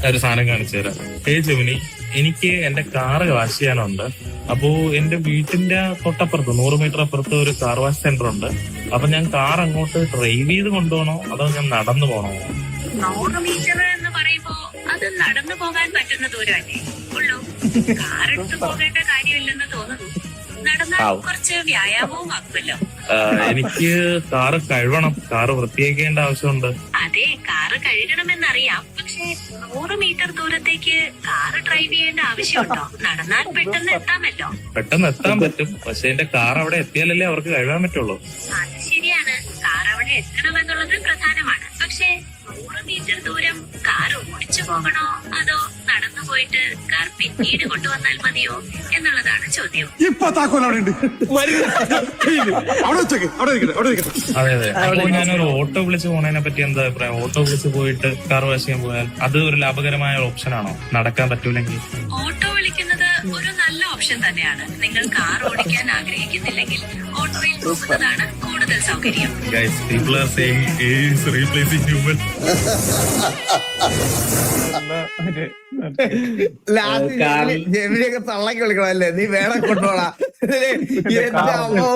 ഒരു സാധനം കാണിച്ചു തരാം. ജെമിനി, എനിക്ക് എന്റെ കാറ് വാഷ് ചെയ്യാനുണ്ട്. അപ്പോ എന്റെ വീട്ടിന്റെ തൊട്ടപ്പുറത്ത് 100 മീറ്റർ അപ്പുറത്ത് ഒരു കാർ വാഷ് സെന്റർ ഉണ്ട്. അപ്പൊ ഞാൻ കാർ അങ്ങോട്ട് ഡ്രൈവ് ചെയ്ത് കൊണ്ടുപോകണോ അതോ ഞാൻ നടന്നു പോകണോ? 100 മീറ്റർ എന്ന് പറയുമ്പോ അത് നടന്നു പോകാൻ പറ്റുന്ന ദൂരമല്ലേ ഉള്ളൂ. കാറെടുത്ത് പോകേണ്ട കാര്യമില്ലെന്ന് തോന്നുന്നു. നടന്നാൽ കുറച്ച് വ്യായാമവും ആക്കുമല്ലോ. എനിക്ക് കാറ് കഴുകണം, കാറ് വൃത്തിയാക്കേണ്ട ആവശ്യമുണ്ട്. അതെ, കാറ് കഴുകണമെന്നറിയാം. പക്ഷെ 100 മീറ്റർ ദൂരത്തേക്ക് കാറ് ഡ്രൈവ് ചെയ്യേണ്ട ആവശ്യമുണ്ടോ? നടന്നാൽ പെട്ടെന്ന് എത്താമല്ലോ. പെട്ടെന്ന് എത്താൻ പറ്റും, പക്ഷെ എന്റെ കാർ അവിടെ എത്തിയാലല്ലേ അവർക്ക് കഴുകാൻ പറ്റുള്ളൂ. അത് ശരിയാണ്, കാർ അവിടെ എത്തണമെന്നുള്ളത് പ്രധാനമാണ്. പക്ഷെ 100 മീറ്റർ ദൂരം കാർ ഓടിച്ചു പോകണോ അതോ നടന്നു പോയിട്ട് കാർ പിന്നീട് കൊണ്ടുവന്നാൽ മതിയോ എന്നുള്ളതാണ് ചോദ്യം. അതെ അതെ. അപ്പോൾ ഞാനൊരു ഓട്ടോ വിളിച്ച് പോണതിനെ പറ്റി എന്താ അഭിപ്രായം? ഓട്ടോ വിളിച്ച് പോയിട്ട് കാർ വാഷ് ചെയ്യാൻ പോയാൽ അത് ഒരു ലാഭകരമായ ഓപ്ഷൻ ആണോ? നടക്കാൻ പറ്റൂലെങ്കിൽ ഓട്ടോ വിളിക്കുന്നത് ഒരു നല്ല ഓപ്ഷൻ തന്നെയാണ്. നിങ്ങൾ കാർ ഓടിക്കാൻ ആഗ്രഹിക്കുന്നില്ലെങ്കിൽ ഓട്ടോയിൽ പോകുന്നതാണ് കൂടുതൽ സൗകര്യം. Guys, people are saying AI is replacing human. ജെമിനിയൊക്കെ തള്ളക്കി വിളിക്കണല്ലേ, നീ വേണം കൊണ്ടുപോടാ. എന്റെ അമ്മോ,